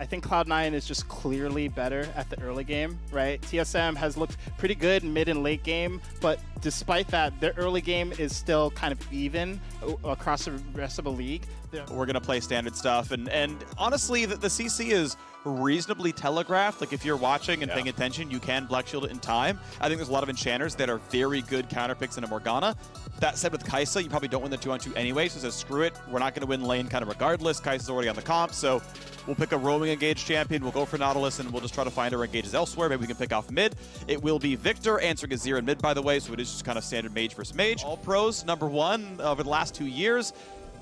I think Cloud9 is just clearly better at the early game, right? TSM has looked pretty good mid and late game, but despite that, their early game is still kind of even across the rest of the league. We're going to play standard stuff, and honestly, the CC is reasonably telegraphed. Like, if you're watching and paying attention, you can Black Shield it in time. I think there's a lot of enchanters that are very good counter picks in a Morgana. That said, with Kai'Sa, you probably don't win the 2-on-2 anyway, so says screw it. We're not going to win lane kind of regardless. Kai'Sa's already on the comp, so we'll pick a roaming engaged champion. We'll go for Nautilus, and we'll just try to find our engages elsewhere. Maybe we can pick off mid. It will be Victor answering Azir in mid, by the way, so it is just kind of standard mage versus mage. All pros, #1 over the last 2 years.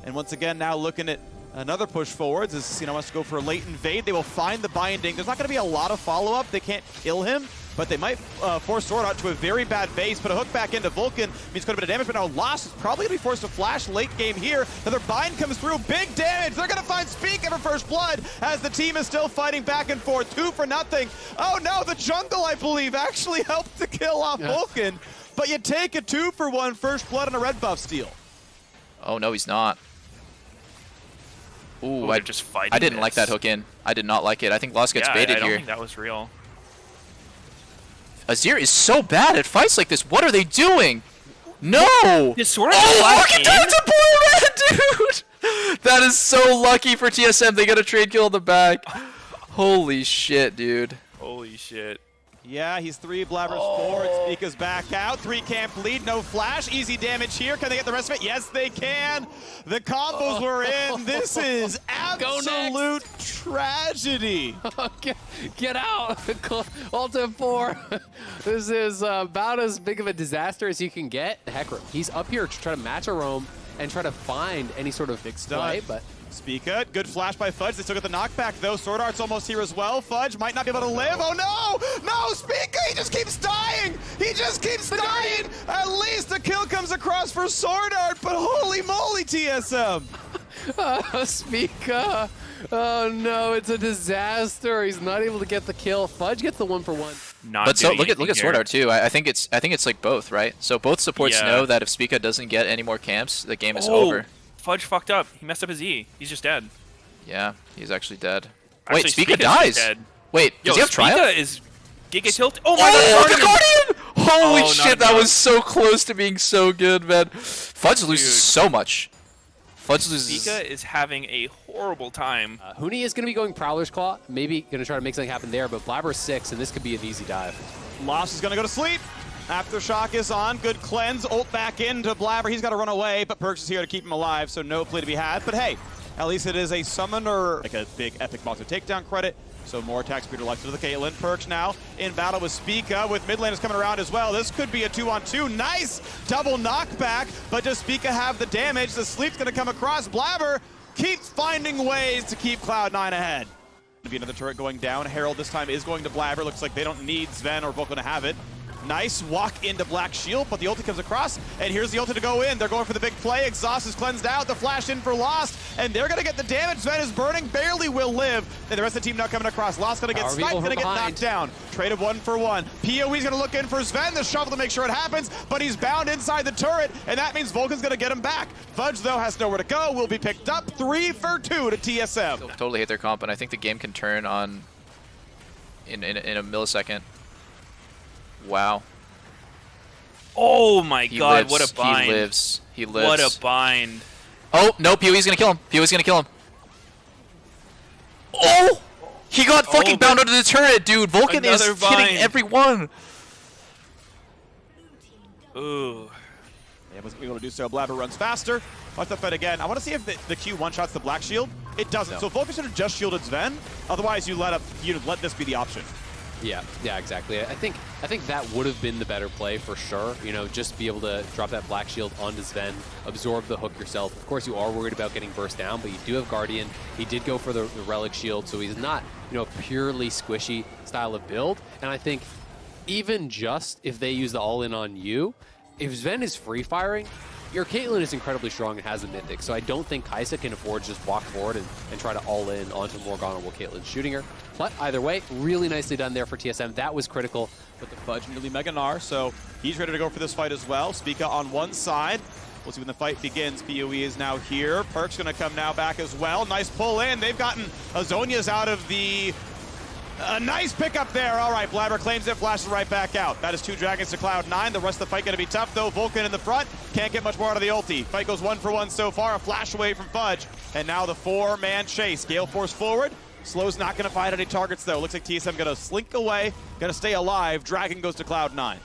And once again, now looking at another push forwards as Cena wants to go for a late invade. They will find the binding. There's not going to be a lot of follow-up. They can't kill him, but they might force Sword out to a very bad base. Put a hook back into Vulcan. Means quite a bit of damage, but now Lost is probably going to be forced to flash late game here. Another bind comes through. Big damage. They're going to find Spica for first blood as the team is still fighting back and forth. 2-0. Oh no, the jungle, I believe, actually helped to kill off Vulcan. But you take a 2-for-1 first blood on a red buff steal. Oh no, he's not. Ooh, I just fighting. I didn't like that hook in. I did not like it. I think Lost gets baited here. I don't think that was real. Azir is so bad at fights like this. What are they doing? No! His sword look at that to boy red, dude! That is so lucky for TSM. They got a trade kill in the back. Holy shit, dude. Holy shit. Yeah, he's 3, Blabber's 4, and Spica's back out. 3 camp lead, no flash, easy damage here. Can they get the rest of it? Yes, they can. The combos were in. This is absolute tragedy. Get out. Ultimate 4. This is about as big of a disaster as you can get. Heck, he's up here to try to match a roam and try to find any sort of big play, but Spica, good flash by Fudge. They still get the knockback though. Sword Art's almost here as well. Fudge might not be able to live. Oh no! No, Spica, he just keeps dying! He just keeps dying! At least a kill comes across for Sword Art, but holy moly, TSM! Spica! Oh no, it's a disaster. He's not able to get the kill. Fudge gets the 1-for-1. But so look at Sword Art too. I think it's like both, right? So both supports know that if Spica doesn't get any more camps, the game is over. Fudge fucked up. He messed up his E. He's just dead. Yeah, he's actually dead. Actually, wait, Spica dies. Dead. Wait, does he have Triumph? Spica is Giga Tilt. Oh my god, the Guardian! Holy shit, that was so close to being so good, man. Fudge loses so much. Fudge loses. Spica is having a horrible time. Huni is going to be going Prowler's Claw. Maybe going to try to make something happen there, but Blabber's 6, and this could be an easy dive. Lost is going to go to sleep. Aftershock is on. Good cleanse. Ult back into Blabber. He's got to run away, but Perks is here to keep him alive, so no play to be had. But hey, at least it is a summoner, like a big epic monster takedown credit. So more attack speed left to the Caitlyn. Perks now in battle with Spica, with mid laners coming around as well. This could be a 2-on-2. Nice double knockback, but does Spica have the damage? The sleep's going to come across. Blabber keeps finding ways to keep Cloud9 ahead. To be another turret going down. Herald this time is going to Blabber. Looks like they don't need Sven or Vulcan to have it. Nice walk into Black Shield, but the ulti comes across, and here's the ulti to go in. They're going for the big play. Exhaust is cleansed out. The flash in for Lost, and they're going to get the damage. Sven is burning, barely will live. And the rest of the team now coming across. Lost going to get sniped, going to get knocked down. Traded 1-for-1. PoE's going to look in for Sven. The shovel to make sure it happens, but he's bound inside the turret, and that means Vulcan's going to get him back. Fudge, though, has nowhere to go. Will be picked up. 3-for-2 to TSM. Totally hate their comp, and I think the game can turn on in a millisecond. Wow. Oh my god, what a bind. He lives. He lives. What a bind. Oh, no, PoE's gonna kill him. PoE's gonna kill him. Oh! He got fucking bound under the turret, dude. Vulcan is hitting everyone. Ooh. Yeah, wasn't able to do so. Blabber runs faster. Watch the fight again. I want to see if the Q one-shots the Black Shield. It doesn't. No. So Vulcan should have just shielded Sven. Otherwise, you let this be the option. Yeah, exactly. I think that would have been the better play for sure. You know, just be able to drop that Black Shield onto Sven, absorb the hook yourself. Of course, you are worried about getting burst down, but you do have Guardian. He did go for the Relic Shield, so he's not, you know, a purely squishy style of build. And I think even just if they use the all-in on you, if Sven is free-firing, your Caitlyn is incredibly strong and has a Mythic, so I don't think Kai'Sa can afford to just walk forward and try to all-in onto Morgana while Caitlyn's shooting her. But either way, really nicely done there for TSM. That was critical. But the Fudge nearly Mega Gnar, so he's ready to go for this fight as well. Spica on one side. We'll see when the fight begins. PoE is now here. Perk's going to come now back as well. Nice pull in. They've gotten Azonia's out of the... A nice pickup there. All right, Blabber claims it, flashes right back out. That is 2 dragons to Cloud9. The rest of the fight going to be tough, though. Vulcan in the front. Can't get much more out of the ulti. Fight goes 1 for 1 so far. A flash away from Fudge. And now the 4-man chase. Gale Force forward. Slow's not going to find any targets, though. Looks like TSM going to slink away, going to stay alive. Dragon goes to Cloud9.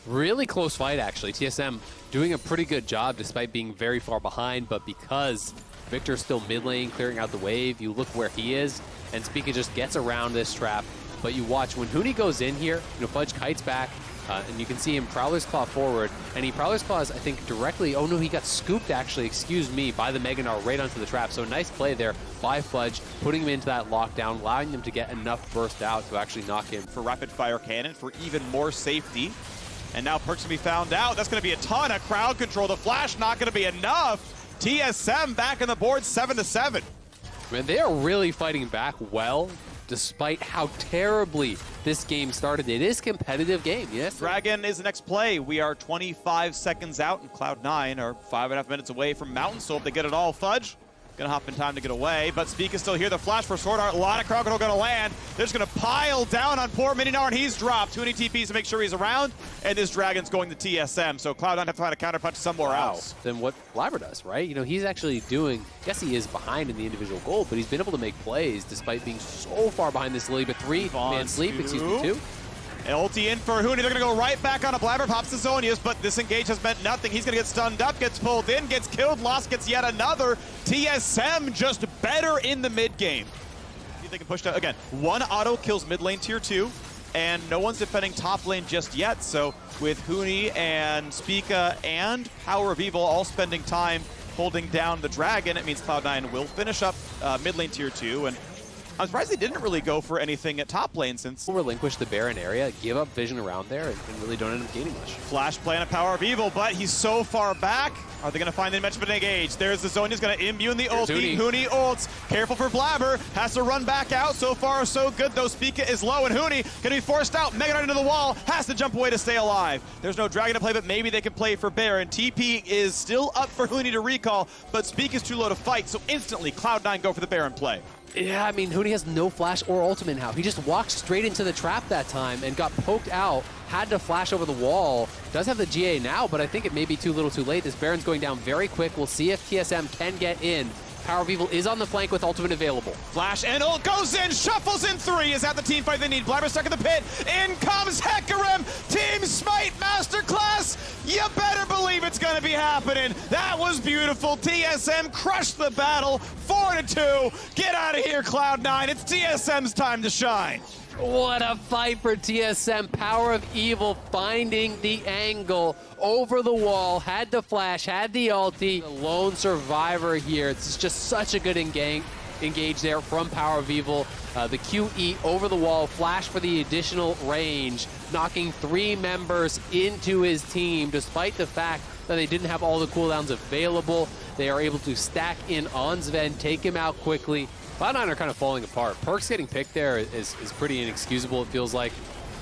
Really close fight, actually. TSM doing a pretty good job despite being very far behind, but because Victor's still mid lane, clearing out the wave, you look where he is, and Spica just gets around this trap. But you watch, when Huni goes in here, Fudge kites back, and you can see him Prowler's Claw forward, and he Prowler's Claws, I think, directly, oh no, he got scooped, actually, excuse me, by the Mega Gnar right onto the trap. So nice play there by Fudge, putting him into that lockdown, allowing them to get enough burst out to actually knock him. For rapid fire cannon, for even more safety. And now Perk's gonna be found out. That's gonna be a ton of crowd control. The flash not gonna be enough. TSM back on the board, 7-7. Man, they are really fighting back well, despite how terribly this game started. It is a competitive game, yes? Dragon is the next play. We are 25 seconds out, and Cloud9 are 5.5 minutes away from Mountain. So if they get it all, Fudge gonna hop in time to get away, but Spica's still here. The flash for Sword Art, a lot of crowd control gonna land. They're just gonna pile down on poor Mininar, and he's dropped. Too many TPs to make sure he's around, and this Dragon's going to TSM, so Cloud9 have to find a counterpunch somewhere else. Than what Blabber does, right? He's actually doing, yes, he is behind in the individual goal, but he's been able to make plays despite being so far behind this Lily, but 3-man sleep, excuse me, 2. Ulti in for Huni. They're going to go right back on a Blabber. Pops the Zonias, but this engage has meant nothing. He's going to get stunned up, gets pulled in, gets killed. Lost gets yet another. TSM just better in the mid game. See if they can push down. Again, 1 auto kills mid lane tier 2, and no one's defending top lane just yet. So with Huni and Spica and Power of Evil all spending time holding down the Dragon, it means Cloud9 will finish up mid lane tier 2. And I'm surprised they didn't really go for anything at top lane since... Relinquish the Baron area, give up vision around there, and really don't end up gaining much. Flash play on a Power of Evil, but he's so far back. Are they going to find the dimension of an engage? There's the Zonia's going to imbue in the ulti. Huni ults. Careful for Blabber. Has to run back out. So far, so good, though. Spica is low, and Huni going to be forced out. Mega Knight into the wall. Has to jump away to stay alive. There's no Dragon to play, but maybe they can play for Baron. TP is still up for Huni to recall, but Spica's too low to fight, so instantly Cloud9 go for the Baron play. Yeah, I mean, Huni has no flash or ultimate now. He just walked straight into the trap that time and got poked out, had to flash over the wall. Does have the GA now, but I think it may be too little too late. This Baron's going down very quick. We'll see if TSM can get in. Power of Evil is on the flank with ultimate available. Flash and ult goes in, shuffles in 3. Is that the team fight they need? Blabber stuck in the pit. In comes Hecarim. Team Smite Masterclass. You better believe it's going to be happening. That was beautiful. TSM crushed the battle. 4-2. Get out of here, Cloud9. It's TSM's time to shine. What a fight for TSM. Power of Evil finding the angle over the wall. Had the flash, had the ulti. The lone survivor here. It's just such a good engage there from Power of Evil. The QE over the wall, flash for the additional range, knocking 3 members into his team despite the fact that they didn't have all the cooldowns available. They are able to stack in on Sven, take him out quickly. Cloud9 are kind of falling apart. Perks getting picked there is pretty inexcusable, it feels like.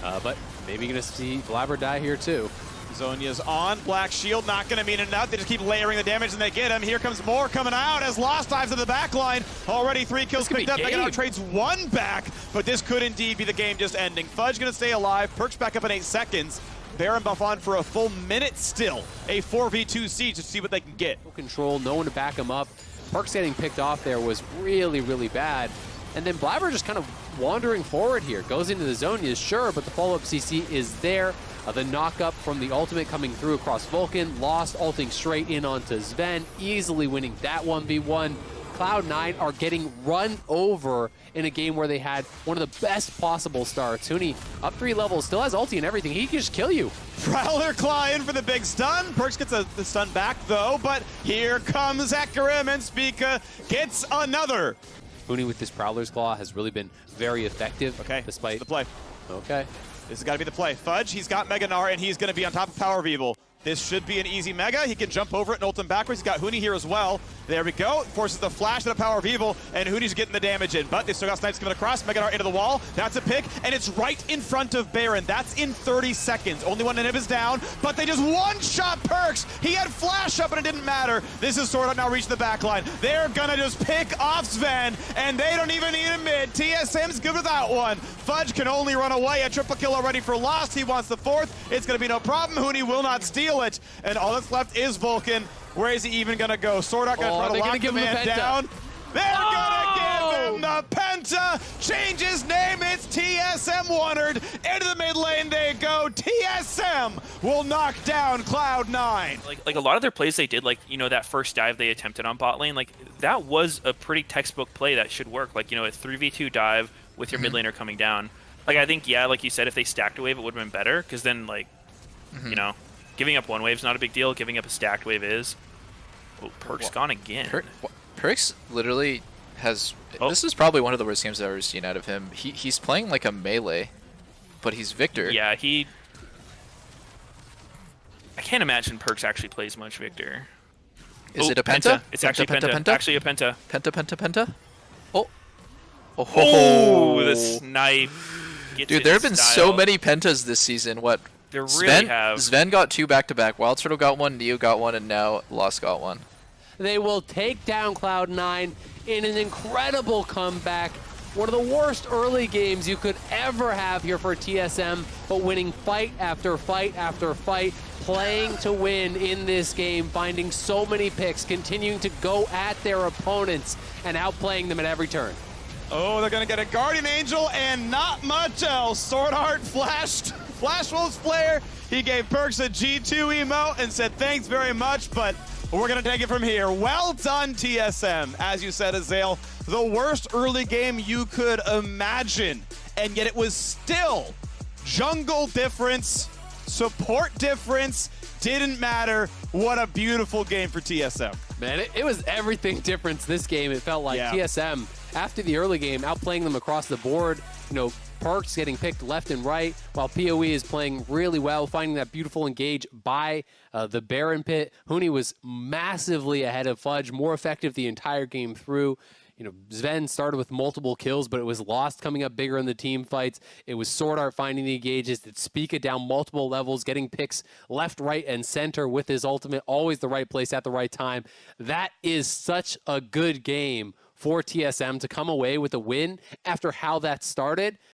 But maybe going to see Blabber die here too. Zonia's on. Black Shield not going to mean enough. They just keep layering the damage and they get him. Here comes more coming out as Lost dives to the back line. Already 3 kills picked up. Mega Knight trades 1 back, but this could indeed be the game just ending. Fudge going to stay alive. Perks back up in 8 seconds. Baron buff on for a full minute still. A 4v2 siege to see what they can get. Control, no one to back him up. Perks getting picked off there was really, really bad. And then Blabber just kind of wandering forward here. Goes into the zone, is sure, but the follow-up CC is there. The knock-up from the ultimate coming through across Vulcan. Lost ulting straight in onto Sven, easily winning that 1v1. Cloud9 are getting run over in a game where they had one of the best possible starts. Huni up 3 levels, still has ulti and everything. He can just kill you. Prowler Claw in for the big stun. Perks gets the stun back though, but here comes Hecarim and Spica gets another. Huni with this Prowler's Claw has really been very effective. Okay, despite the play. Okay. This has got to be the play. Fudge, he's got Mega Gnar, and he's going to be on top of Power of Evil. This should be an easy mega. He can jump over it and ult him backwards. He's got Huni here as well. There we go. Forces the flash and the power of evil, and Huni's getting the damage in. But they still got snipes coming across. Mega Dart into the wall. That's a pick, and it's right in front of Baron. That's in 30 seconds. Only one inhib is down, but they just one-shot Perks. He had flash up, and it didn't matter. This is Sword Art now reaching the backline. They're gonna just pick off Sven, and they don't even need a mid. TSM's good without one. Fudge can only run away. A triple kill already for Lost. He wants the fourth. It's gonna be no problem. Huni will not steal it, and all that's left is Vulcan. Where is he even gonna go? Sword Art gonna try to lock the man down. They're gonna give him the Penta. Change his name. It's TSM 100. Into the mid lane they go. TSM will knock down Cloud9. Like a lot of their plays they did, like, you know, that first dive they attempted on bot lane, like that was a pretty textbook play that should work. Like, you know, a 3v2 dive with your mid laner coming down. Like, I think, yeah, like you said, if they stacked a wave, it would have been better, because then, like, you know, giving up one wave's not a big deal. Giving up a stacked wave is. Oh, Perk's gone again. Perks literally has... This is probably one of the worst games I've ever seen out of him. He's playing like a melee, but he's Victor. Yeah, he... I can't imagine Perks actually plays much Victor. Is it a penta? It's actually penta. Actually a penta. Penta? Oh. Oh, the snipe. Dude, there have been so many pentas this season. What? There really have. Sven got 2 back-to-back. Wild Turtle got 1, Neo got 1, and now Lost got 1. They will take down Cloud9 in an incredible comeback. One of the worst early games you could ever have here for TSM, but winning fight after fight after fight, playing to win in this game, finding so many picks, continuing to go at their opponents and outplaying them at every turn. Oh, they're gonna get a Guardian Angel and not much else. Sword Art flashed. Flash Wolf's flare. He gave Perks a G2 emote and said thanks very much, but we're going to take it from here. Well done, TSM. As you said, Azale, the worst early game you could imagine, and yet it was still jungle difference, support difference, didn't matter. What a beautiful game for TSM. Man, it was everything different this game. It felt like TSM, after the early game, outplaying them across the board. You know, Perks getting picked left and right, while PoE is playing really well, finding that beautiful engage by the Baron pit. Huni was massively ahead of Fudge, more effective the entire game through. You know, Sven started with multiple kills, but it was Lost coming up bigger in the team fights. It was Sword Art finding the engages. It's Spica down multiple levels, getting picks left, right, and center with his ultimate. Always the right place at the right time. That is such a good game for TSM to come away with a win after how that started.